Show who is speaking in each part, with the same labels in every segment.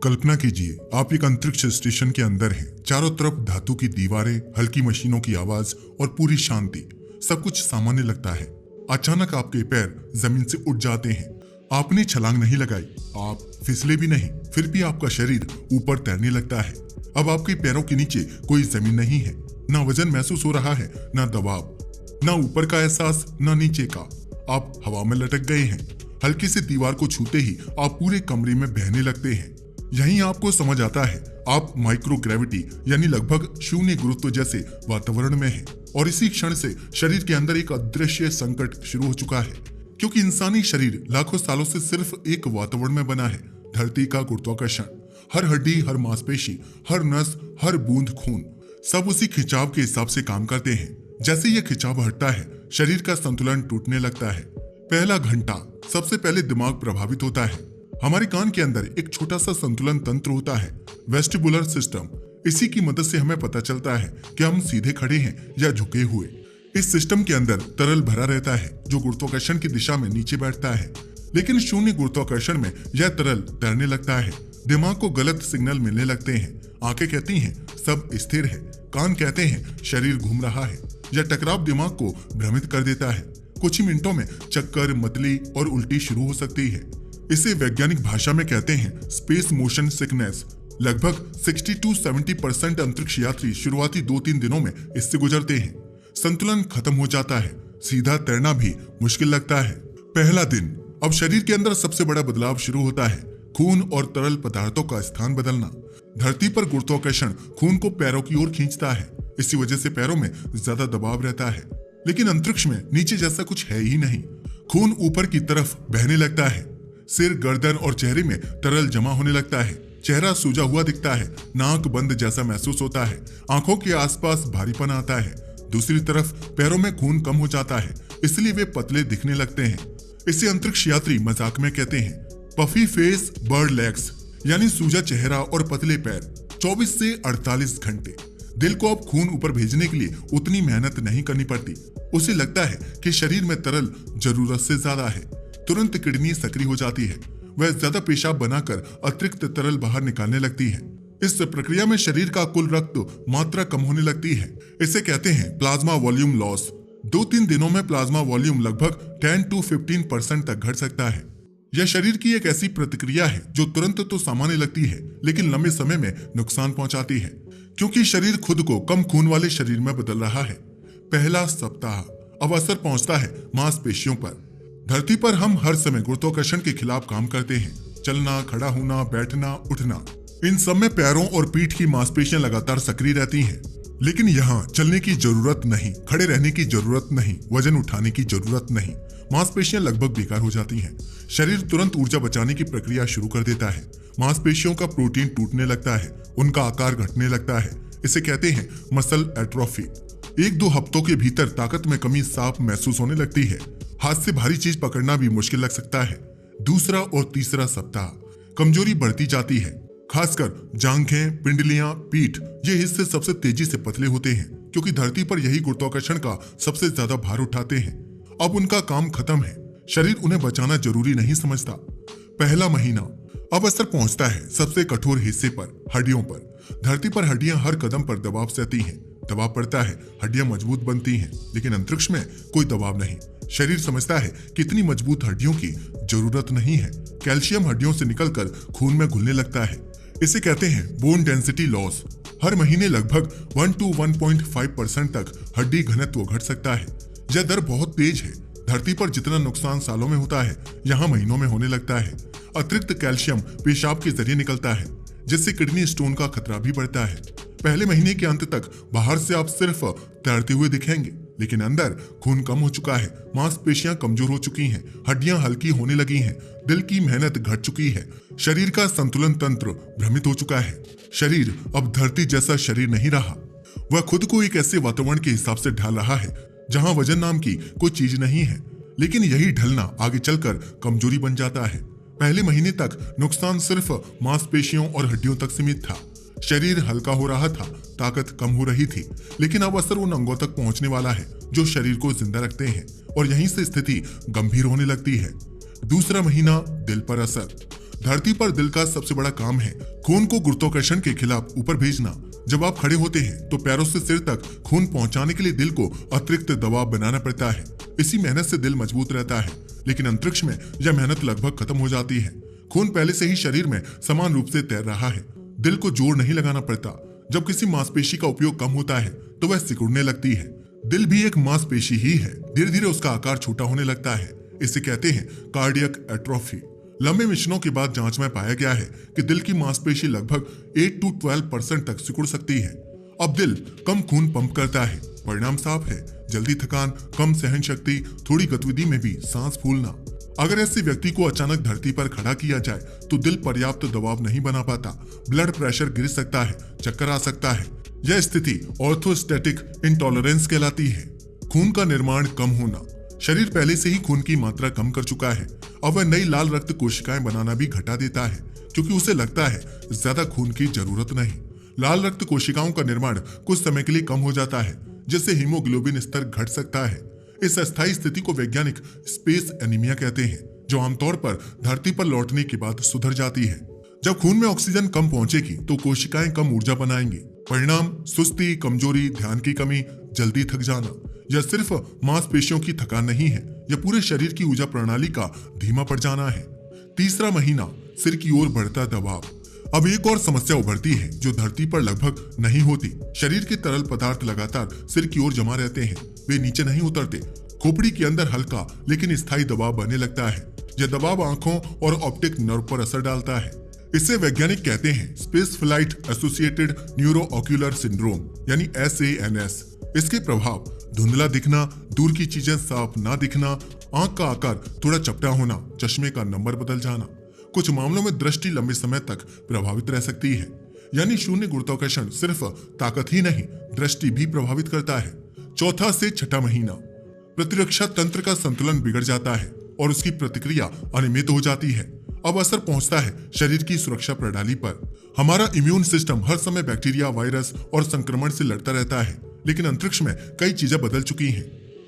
Speaker 1: कल्पना कीजिए आप एक अंतरिक्ष स्टेशन के अंदर हैं। चारों तरफ धातु की दीवारें, हल्की मशीनों की आवाज और पूरी शांति। सब कुछ सामान्य लगता है। अचानक आपके पैर जमीन से उठ जाते हैं। आपने छलांग नहीं लगाई, आप फिसले भी नहीं, फिर भी आपका शरीर ऊपर तैरने लगता है। अब आपके पैरों के नीचे कोई जमीन नहीं है। ना वजन महसूस हो रहा है, ना दबाव, ना ऊपर का एहसास, ना नीचे का। आप हवा में लटक गए हैं। हल्की सी दीवार को छूते ही आप पूरे कमरे में बहने लगते हैं। यहीं आपको समझ आता है आप माइक्रोग्रेविटी यानी लगभग शून्य गुरुत्व जैसे वातावरण में हैं। और इसी क्षण से शरीर के अंदर एक अदृश्य संकट शुरू हो चुका है, क्योंकि इंसानी शरीर लाखों सालों से सिर्फ एक वातावरण में बना है, धरती का गुरुत्वाकर्षण। हर हड्डी, हर मांसपेशी, हर नस, हर बूंद खून, सब उसी खिंचाव के हिसाब से काम करते हैं। जैसे ये खिंचाव हटता है, शरीर का संतुलन टूटने लगता है। पहला घंटा सबसे पहले दिमाग प्रभावित होता है। हमारे कान के अंदर एक छोटा सा संतुलन तंत्र होता है, वेस्टिबुलर सिस्टम। इसी की मदद से हमें पता चलता है कि हम सीधे खड़े हैं या झुके हुए। इस सिस्टम के अंदर तरल भरा रहता है जो गुरुत्वाकर्षण की दिशा में नीचे बैठता है, लेकिन शून्य गुरुत्वाकर्षण में यह तरल तैरने लगता है। दिमाग को गलत सिग्नल मिलने लगते हैं। आंखें कहती हैं सब स्थिर है, कान कहते हैं शरीर घूम रहा है। यह टकराव दिमाग को भ्रमित कर देता है। कुछ ही मिनटों में चक्कर, मतली और उल्टी शुरू हो सकती है। इसे वैज्ञानिक भाषा में कहते हैं स्पेस मोशन सिकनेस। लगभग 60-70% अंतरिक्ष यात्री शुरुआती 2-3 दिनों में इससे गुजरते हैं। संतुलन खत्म हो जाता है, सीधा तैरना भी मुश्किल लगता है। पहला दिन, अब शरीर के अंदर सबसे बड़ा बदलाव शुरू होता है, खून और तरल पदार्थों का स्थान बदलना। धरती पर गुरुत्वाकर्षण खून को पैरों की ओर खींचता है, इसी वजह से पैरों में ज्यादा दबाव रहता है। लेकिन अंतरिक्ष में नीचे जैसा कुछ है ही नहीं। खून ऊपर की तरफ बहने लगता है। सिर, गर्दन और चेहरे में तरल जमा होने लगता है। चेहरा सूजा हुआ दिखता है, नाक बंद जैसा महसूस होता है, आंखों के आसपास भारीपन आता है। दूसरी तरफ पैरों में खून कम हो जाता है, इसलिए वे पतले दिखने लगते हैं। इसे अंतरिक्ष यात्री मजाक में कहते हैं पफी फेस बर्ड लेग्स, यानी सूजा चेहरा और पतले पैर। 24 से 48 घंटे। दिल को अब खून ऊपर भेजने के लिए उतनी मेहनत नहीं करनी पड़ती। उसे लगता है कि शरीर में तरल जरूरत से ज्यादा है। तुरंत किडनी सक्रिय हो जाती है। वह ज्यादा पेशाब बनाकर अतिरिक्त तरल बाहर निकालने लगती है। इस प्रक्रिया में शरीर का कुल रक्त मात्रा कम होने लगती है। इसे कहते हैं प्लाज्मा वॉल्यूम लॉस। 2-3 दिनों में प्लाज्मा वॉल्यूम लगभग 10-15% तक घट सकता है। यह शरीर की एक ऐसी प्रतिक्रिया है जो तुरंत तो सामान्य लगती है, लेकिन लंबे समय में नुकसान पहुंचाती है, क्योंकि शरीर खुद को कम खून वाले शरीर में बदल रहा है। पहला सप्ताह, अब असर पहुंचता है मांसपेशियों पर। धरती पर हम हर समय गुरुत्वाकर्षण के खिलाफ काम करते हैं। चलना, खड़ा होना, बैठना, उठना, इन सब में पैरों और पीठ की मांसपेशियां लगातार सक्रिय रहती हैं। लेकिन यहाँ चलने की जरूरत नहीं, खड़े रहने की जरूरत नहीं, वजन उठाने की जरूरत नहीं। मांसपेशियां लगभग बेकार हो जाती हैं। शरीर तुरंत ऊर्जा बचाने की प्रक्रिया शुरू कर देता है। मांसपेशियों का प्रोटीन टूटने लगता है, उनका आकार घटने लगता है। इसे कहते हैं मसल एट्रोफी। 1-2 हफ्तों के भीतर ताकत में कमी साफ महसूस होने लगती है। हाथ से भारी चीज पकड़ना भी मुश्किल लग सकता है। दूसरा और तीसरा सप्ताह, कमजोरी बढ़ती जाती है। खासकर जांघें, पिंडलियां, पीठ, ये हिस्से सबसे तेजी से पतले होते हैं, क्योंकि धरती पर यही गुरुत्वाकर्षण का सबसे ज्यादा भार उठाते हैं। अब उनका काम खत्म है। शरीर उन्हें बचाना जरूरी नहीं समझता। पहला महीना, अब असर पहुंचता है सबसे कठोर हिस्से पर, हड्डियों पर। धरती पर हड्डियां हर कदम पर दबाव सहती हैं। दबाव पड़ता है, हड्डियां मजबूत बनती हैं, लेकिन अंतरिक्ष में कोई दबाव नहीं। शरीर समझता है कि इतनी मजबूत हड्डियों की जरूरत नहीं है। कैल्शियम हड्डियों से निकलकर खून में घुलने लगता है। इसे कहते हैं बोन डेंसिटी लॉस। हर महीने लगभग 1-1.5% तक हड्डी घनत्व घट सकता है। यह दर बहुत तेज है। धरती पर जितना नुकसान सालों में होता है, यहाँ महीनों में होने लगता है। अतिरिक्त कैल्शियम पेशाब के जरिए निकलता है, जिससे किडनी स्टोन का खतरा भी बढ़ता है। पहले महीने के अंत तक बाहर से आप सिर्फ तैरते हुए दिखेंगे, लेकिन अंदर खून कम हो चुका है, मांसपेशियां कमजोर हो चुकी हैं, हड्डियां हल्की होने लगी हैं, दिल की मेहनत घट चुकी है, शरीर का संतुलन तंत्र भ्रमित हो चुका है। शरीर अब धरती जैसा शरीर नहीं रहा। वह खुद को एक ऐसे वातावरण के हिसाब से ढाल रहा है जहां वजन नाम की कोई चीज नहीं है। लेकिन यही ढलना आगे चलकर कमजोरी बन जाता है। पहले महीने तक नुकसान सिर्फ मांसपेशियों और हड्डियों तक सीमित था। शरीर हल्का हो रहा था, ताकत कम हो रही थी, लेकिन अब असर उन अंगों तक पहुंचने वाला है जो शरीर को जिंदा रखते हैं, और यहीं से स्थिति गंभीर होने लगती है। दूसरा महीना, दिल पर असर। धरती पर दिल का सबसे बड़ा काम है खून को गुरुत्वाकर्षण के खिलाफ ऊपर भेजना। जब आप खड़े होते हैं तो पैरों से सिर तक खून पहुंचाने के लिए दिल को अतिरिक्त दबाव बनाना पड़ता है। इसी मेहनत से दिल मजबूत रहता है, लेकिन अंतरिक्ष में यह मेहनत लगभग खत्म हो जाती है। खून पहले से ही शरीर में समान रूप से तैर रहा है, दिल को जोर नहीं लगाना पड़ता। जब किसी मांसपेशी का उपयोग कम होता है तो वह सिकुड़ने लगती है। दिल भी एक मांसपेशी ही है, धीरे धीरे उसका आकार छोटा होने लगता है। इसे कहते हैं कार्डियक एट्रोफी। लंबे मिशनों के बाद जांच में पाया गया है कि दिल की मांसपेशी लगभग 8 to 12% तक सिकुड़ सकती है। अब दिल कम खून पंप करता है, परिणाम साफ है, जल्दी थकान, कम सहन शक्ति, थोड़ी गतिविधि में भी सांस फूलना। अगर ऐसे व्यक्ति को अचानक धरती पर खड़ा किया जाए तो दिल पर्याप्त दबाव नहीं बना पाता, ब्लड प्रेशर गिर सकता है, चक्कर आ सकता है। यह स्थिति ऑर्थोस्टैटिक इंटॉलरेंस कहलाती है। खून का निर्माण कम होना। शरीर पहले से ही खून की मात्रा कम कर चुका है, अब वह नई लाल रक्त कोशिकाएं बनाना भी घटा देता है, क्योंकि उसे लगता है ज्यादा खून की जरूरत नहीं। लाल रक्त कोशिकाओं का निर्माण कुछ समय के लिए कम हो जाता है, जिससे हीमोग्लोबिन स्तर घट सकता है। इस अस्थायी स्थिति को वैज्ञानिक स्पेस एनीमिया कहते हैं, जो आमतौर पर धरती पर लौटने के बाद सुधर जाती है। जब खून में ऑक्सीजन कम पहुंचेगी तो कोशिकाएं कम ऊर्जा बनाएंगी। परिणाम सुस्ती, कमजोरी, ध्यान की कमी, जल्दी थक जाना। यह सिर्फ मांसपेशियों की थकान नहीं है, यह पूरे शरीर की ऊर्जा प्रणाली का धीमा पड़ जाना है। तीसरा महीना, सिर की ओर बढ़ता दबाव। अब एक और समस्या उभरती है जो धरती पर लगभग नहीं होती। शरीर के तरल पदार्थ लगातार सिर की ओर जमा रहते हैं, वे नीचे नहीं उतरते। खोपड़ी के अंदर हल्का लेकिन स्थायी दबाव बनने लगता है। यह दबाव आंखों और ऑप्टिक नर्व पर असर डालता है। इसे वैज्ञानिक कहते हैं space flight associated neuro ocular syndrome, यानी SAS। इसके प्रभाव धुंधला दिखना, दूर की चीजें साफ ना दिखना, आंख का आकार थोड़ा चपटा होना, चश्मे का नंबर बदल जाना। कुछ मामलों में दृष्टि लंबे समय तक प्रभावित रह सकती है। यानी शून्य गुरुत्वाकर्षण सिर्फ ताकत ही नहीं, दृष्टि भी प्रभावित करता है। चौथा से छठा महीना, प्रतिरक्षा तंत्र का संतुलन बिगड़ जाता है और उसकी प्रतिक्रिया अनियमित हो जाती है। अब असर पहुंचता है शरीर की सुरक्षा प्रणाली पर। हमारा इम्यून सिस्टम हर समय बैक्टीरिया, वायरस और संक्रमण से लड़ता रहता है, लेकिन अंतरिक्ष में कई चीजें बदल चुकी हैं।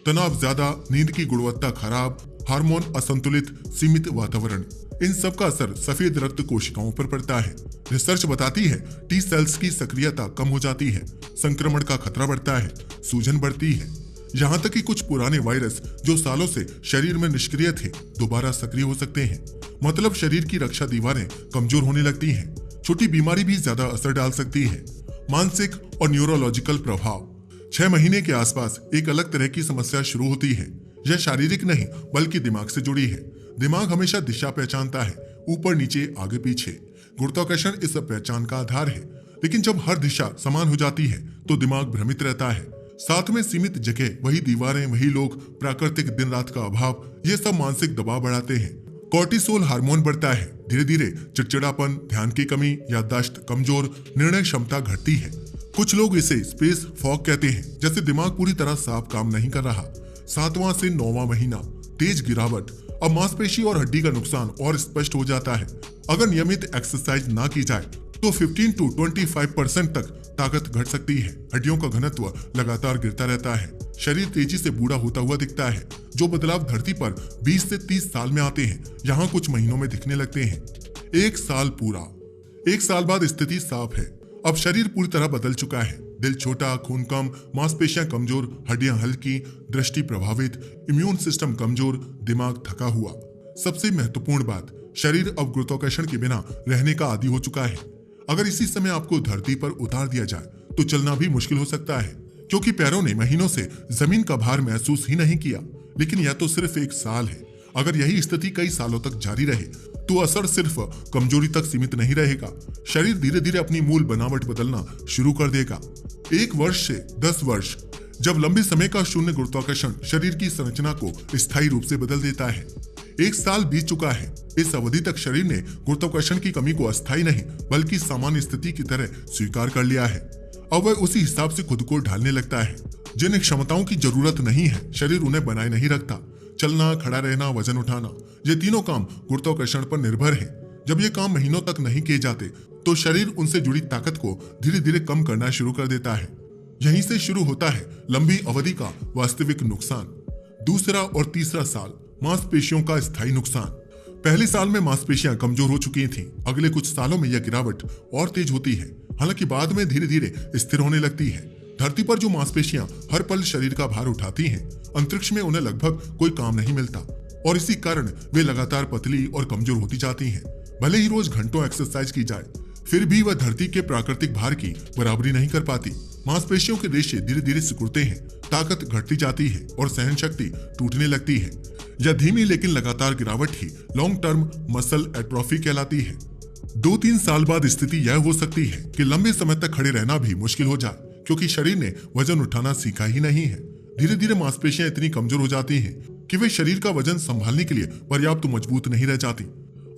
Speaker 1: तनाव ज्यादा, नींद की गुणवत्ता खराब, हार्मोन असंतुलित, सीमित वातावरण, इन सब का असर सफेद रक्त कोशिकाओं पर पड़ता है। रिसर्च बताती है टी सेल्स की सक्रियता कम हो जाती है, संक्रमण का खतरा बढ़ता है, सूजन बढ़ती है। यहाँ तक कि कुछ पुराने वायरस जो सालों से शरीर में निष्क्रिय थे दोबारा सक्रिय हो सकते हैं। मतलब शरीर की रक्षा दीवारें कमजोर होने लगती हैं। छोटी बीमारी भी ज्यादा असर डाल सकती है। मानसिक और न्यूरोलॉजिकल प्रभाव। 6 महीने के आसपास एक अलग तरह की समस्या शुरू होती है। यह शारीरिक नहीं बल्कि दिमाग से जुड़ी है। दिमाग हमेशा दिशा पहचानता है, ऊपर नीचे आगे पीछे। गुरुत्वाकर्षण इस पहचान का आधार है, लेकिन जब हर दिशा समान हो जाती है तो दिमाग भ्रमित रहता है। साथ में सीमित जगह, वही दीवारें, वही लोग, प्राकृतिक दिन रात का अभाव, ये सब मानसिक दबाव बढ़ाते हैं। कॉर्टिसोल हार्मोन बढ़ता है, धीरे धीरे चिड़चिड़ापन, ध्यान की कमी, याददाश्त कमजोर, निर्णय क्षमता घटती है। कुछ लोग इसे स्पेस फॉग कहते हैं, जैसे दिमाग पूरी तरह साफ काम नहीं कर रहा। 7वां से 9वां महीना, तेज गिरावट। अब मांसपेशी और हड्डी का नुकसान और स्पष्ट हो जाता है। अगर नियमित एक्सरसाइज ना की जाए तो 15 to 25% तक ताकत घट सकती है। हड्डियों का घनत्व लगातार गिरता रहता है। शरीर तेजी से बूढ़ा होता हुआ दिखता है। जो बदलाव धरती पर 20 से 30 साल में आते हैं, यहाँ कुछ महीनों में दिखने लगते हैं। 1 साल पूरा। 1 साल बाद स्थिति साफ है। अब शरीर पूरी तरह बदल चुका है। दिल छोटा, खून कम, मांसपेशियां कमजोर, हड्डियां हल्की, दृष्टि प्रभावित, इम्यून सिस्टम कमजोर, दिमाग थका हुआ। सबसे महत्वपूर्ण बात, शरीर अब गुरुत्वाकर्षण के बिना रहने का आदी हो चुका है। अगर इसी समय आपको धरती पर उतार दिया जाए तो चलना भी मुश्किल हो सकता है, क्योंकि पैरों ने महीनों से जमीन का भार महसूस ही नहीं किया। लेकिन यह तो सिर्फ 1 साल है। अगर यही स्थिति कई सालों तक जारी रहे तो असर सिर्फ कमजोरी तक सीमित नहीं रहेगा। शरीर धीरे धीरे अपनी मूल बनावट बदलना शुरू कर देगा। 1 वर्ष से 10 वर्ष, जब लंबे समय का शून्य गुरुत्वाकर्षण शरीर की संरचना को स्थायी रूप से बदल देता है। 1 साल बीत चुका है। इस अवधि तक शरीर ने गुरुत्वाकर्षण की कमी को अस्थायी नहीं बल्कि सामान्य स्थिति की तरह स्वीकार कर लिया है। अब वह उसी हिसाब से खुद को ढालने लगता है। जिन क्षमताओं की जरूरत नहीं है, शरीर उन्हें बनाए नहीं रखता। चलना, खड़ा रहना, वजन उठाना, ये तीनों काम गुरुत्वाकर्षण पर निर्भर है। जब ये काम महीनों तक नहीं किए जाते तो शरीर उनसे जुड़ी ताकत को धीरे धीरे कम करना शुरू कर देता है। यहीं से शुरू होता है लंबी अवधि का वास्तविक नुकसान। दूसरा और तीसरा साल, मांसपेशियों का स्थायी नुकसान। पहले साल में मांसपेशियां कमजोर हो चुकी थीं। अगले कुछ सालों में यह गिरावट और तेज होती है, हालांकि बाद में धीरे धीरे स्थिर होने लगती है। धरती पर जो मांसपेशियां हर पल शरीर का भार उठाती हैं, अंतरिक्ष में उन्हें लगभग कोई काम नहीं मिलता और इसी कारण वे लगातार पतली और कमजोर होती जाती हैं। भले ही रोज घंटों एक्सरसाइज की जाए, फिर भी वह धरती के प्राकृतिक भार की बराबरी नहीं कर पाती। मांसपेशियों के रेशे धीरे धीरे सिकुड़ते हैं, ताकत घटती जाती है और सहन शक्ति टूटने लगती है। यह धीमी लेकिन लगातार गिरावट ही लॉन्ग टर्म मसल एट्रोफी कहलाती है। 2-3 साल बाद स्थिति यह हो सकती है कि लंबे समय तक खड़े रहना भी मुश्किल हो जाए, क्योंकि शरीर ने वजन उठाना सीखा ही नहीं है। धीरे धीरे मांसपेशियां इतनी कमजोर हो जाती हैं कि वे शरीर का वजन संभालने के लिए पर्याप्त मजबूत नहीं रह जाती।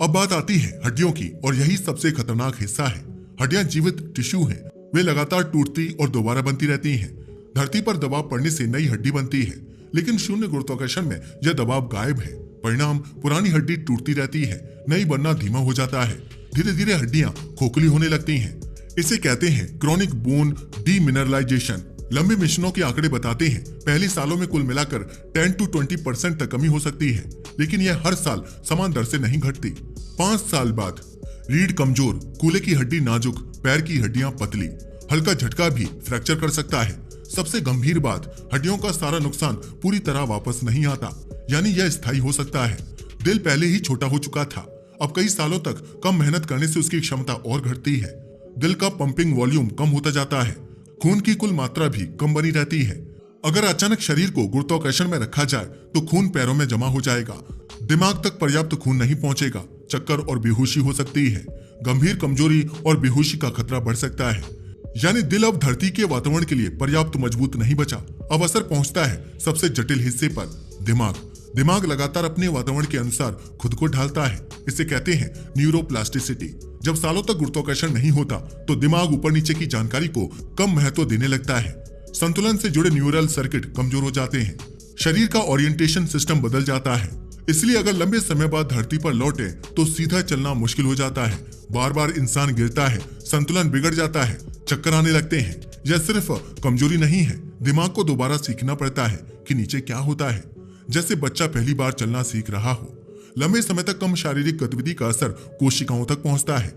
Speaker 1: अब बात आती है हड्डियों की, और यही सबसे खतरनाक हिस्सा है। हड्डियां जीवित टिश्यू हैं, वे लगातार टूटती और दोबारा बनती रहती हैं। धरती पर दबाव पड़ने से नई हड्डी बनती है, लेकिन शून्य गुरुत्वाकर्षण में यह दबाव गायब है। परिणाम, पुरानी हड्डी टूटती रहती है, नई बनना धीमा हो जाता है। धीरे धीरे हड्डियां खोखली होने लगती हैं। इसे कहते हैं क्रॉनिक बोन डीमिनरलाइजेशन। लंबे मिशनों के आंकड़े बताते हैं पहले सालों में कुल मिलाकर 10 to 20% तक कमी हो सकती है, लेकिन यह हर साल समान दर से नहीं घटती। 5 साल बाद रीढ़ कमजोर, कूल्हे की हड्डी नाजुक, पैर की हड्डियां पतली, हल्का झटका भी फ्रैक्चर कर सकता है। सबसे गंभीर बात, हड्डियों का सारा नुकसान पूरी तरह वापस नहीं आता, यानी यह स्थायी हो सकता है। दिल पहले ही छोटा हो चुका था, अब कई सालों तक कम मेहनत करने से उसकी क्षमता और घटती है। दिल का पंपिंग वॉल्यूम कम होता जाता है, खून की कुल मात्रा भी कम बनी रहती है। अगर अचानक शरीर को गुरुत्वाकर्षण में रखा जाए तो खून पैरों में जमा हो जाएगा, दिमाग तक पर्याप्त खून नहीं पहुंचेगा, चक्कर और बेहोशी हो सकती है। गंभीर कमजोरी और बेहोशी का खतरा बढ़ सकता है। यानी दिल अब धरती के वातावरण के लिए पर्याप्त मजबूत नहीं बचा। अब असर पहुंचता है सबसे जटिल हिस्से पर, दिमाग। दिमाग लगातार अपने वातावरण के अनुसार खुद को ढालता है। इसे कहते हैं न्यूरोप्लास्टिसिटी। जब सालों तक गुरुत्वाकर्षण नहीं होता तो दिमाग ऊपर नीचे की जानकारी को कम महत्व देने लगता है। संतुलन से जुड़े न्यूरल सर्किट कमजोर हो जाते हैं, शरीर का ओरिएंटेशन सिस्टम बदल जाता है। इसलिए अगर लंबे समय बाद धरती पर लौटे तो सीधा चलना मुश्किल हो जाता है। बार बार इंसान गिरता है, संतुलन बिगड़ जाता है, चक्कर आने लगते हैं। यह सिर्फ कमजोरी नहीं है, दिमाग को दोबारा सीखना पड़ता है कि नीचे क्या होता है, जैसे बच्चा पहली बार चलना सीख रहा हो। लंबे समय तक कम शारीरिक गतिविधि का असर कोशिकाओं तक पहुंचता है।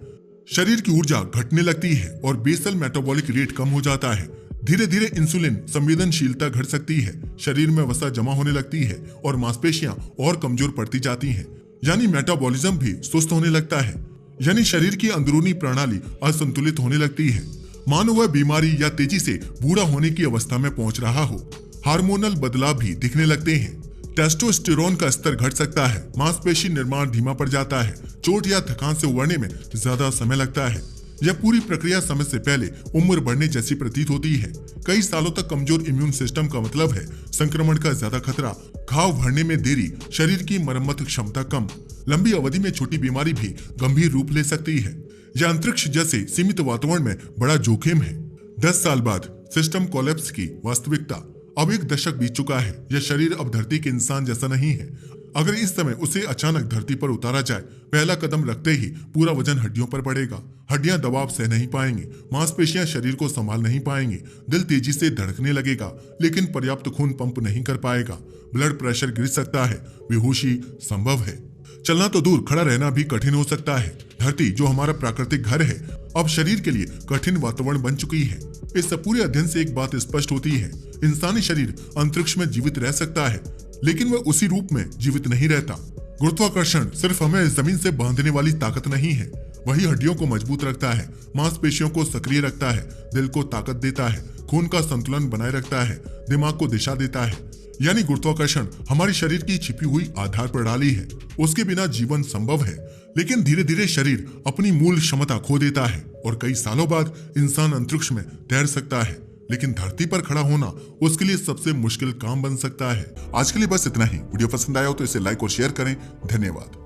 Speaker 1: शरीर की ऊर्जा घटने लगती है और बेसल मेटाबॉलिक रेट कम हो जाता है। धीरे धीरे इंसुलिन संवेदनशीलता घट सकती है, शरीर में वसा जमा होने लगती है और मांसपेशियां और कमजोर पड़ती जाती हैं। यानी मेटाबॉलिज्म भी सुस्त होने लगता है, यानी शरीर की अंदरूनी प्रणाली असंतुलित होने लगती है। मानो वह बीमारी या तेजी से बूढ़ा होने की अवस्था में पहुंच रहा हो। हार्मोनल बदलाव भी दिखने लगते हैं। टेस्टोस्टेरोन का स्तर घट सकता है, मांसपेशी निर्माण धीमा पड़ जाता है, चोट या थकान से उबरने में ज्यादा समय लगता है। यह पूरी प्रक्रिया समय से पहले उम्र बढ़ने जैसी प्रतीत होती है। कई सालों तक कमजोर इम्यून सिस्टम का मतलब है संक्रमण का ज्यादा खतरा, घाव भरने में देरी, शरीर की मरम्मत क्षमता कम। लंबी अवधि में छोटी बीमारी भी गंभीर रूप ले सकती है। यह अंतरिक्ष जैसे सीमित वातावरण में बड़ा जोखिम है। 10 साल बाद सिस्टम कोलैप्स की वास्तविकता। अब 1 दशक बीत चुका है। यह शरीर अब धरती के इंसान जैसा नहीं है। अगर इस समय उसे अचानक धरती पर उतारा जाए, पहला कदम रखते ही पूरा वजन हड्डियों पर पड़ेगा। हड्डियां दबाव सह नहीं पाएंगी, मांसपेशियां शरीर को संभाल नहीं पाएंगी, दिल तेजी से धड़कने लगेगा लेकिन पर्याप्त खून पंप नहीं कर पाएगा, ब्लड प्रेशर गिर सकता है, बेहोशी संभव है। चलना तो दूर, खड़ा रहना भी कठिन हो सकता है। धरती जो हमारा प्राकृतिक घर है, अब शरीर के लिए कठिन वातावरण बन चुकी है। इस पूरे अध्ययन से एक बात स्पष्ट होती है, इंसानी शरीर अंतरिक्ष में जीवित रह सकता है, लेकिन वह उसी रूप में जीवित नहीं रहता। गुरुत्वाकर्षण सिर्फ हमें जमीन से बांधने वाली ताकत नहीं है, वही हड्डियों को मजबूत रखता है, मांसपेशियों को सक्रिय रखता है, दिल को ताकत देता है, खून का संतुलन बनाए रखता है, दिमाग को दिशा देता है। यानी गुरुत्वाकर्षण हमारी शरीर की छिपी हुई आधार प्रणाली है। उसके बिना जीवन संभव है, लेकिन धीरे धीरे शरीर अपनी मूल क्षमता खो देता है और कई सालों बाद इंसान अंतरिक्ष में तैर सकता है, लेकिन धरती पर खड़ा होना उसके लिए सबसे मुश्किल काम बन सकता है। आज के लिए बस इतना ही। वीडियो पसंद आया हो तो इसे लाइक और शेयर करें। धन्यवाद।